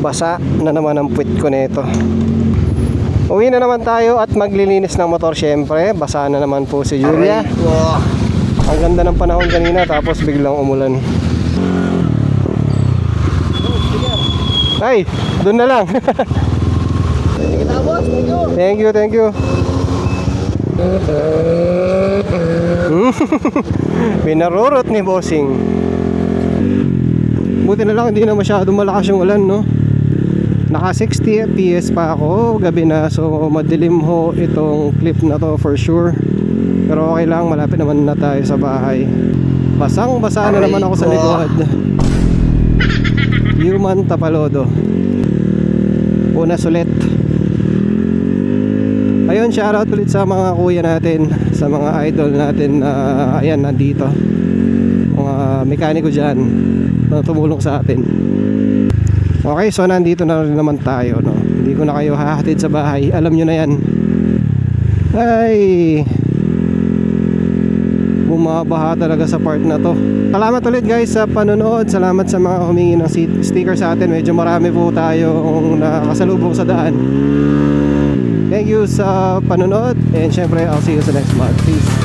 Basa na naman ang puwit ko nito. Uwi na naman tayo at maglilinis ng motor syempre. Basa na naman po si Julia. Ang ganda ng panahon kanina tapos biglang umulan. Ay, doon na lang. Thank you, thank you. Pinarurot ni Bossing. Buti na lang hindi na masyado malakas yung ulan, no? Naka 60 fps pa ako, gabi na, so madilim ho itong clip na to for sure. Pero okay lang, malapit naman na tayo sa bahay. Basang basa na naman ako sa likod. Human Tapalodo. Una sulit. Ayun, shoutout ulit sa mga kuya natin, sa mga idol natin na ayan, nandito. Mga mekaniko dyan na tumulong sa atin. Okay, so nandito na rin naman tayo, no? Hindi ko na kayo hahatid sa bahay. Alam nyo na yan. Ay, bumabaha talaga sa part na to. Salamat ulit guys sa panonood. Salamat sa mga humingi ng sticker sa atin. Medyo marami po tayong nakasalubong sa daan. Thank you sa panonood. And syempre, I'll see you sa next vlog. Peace.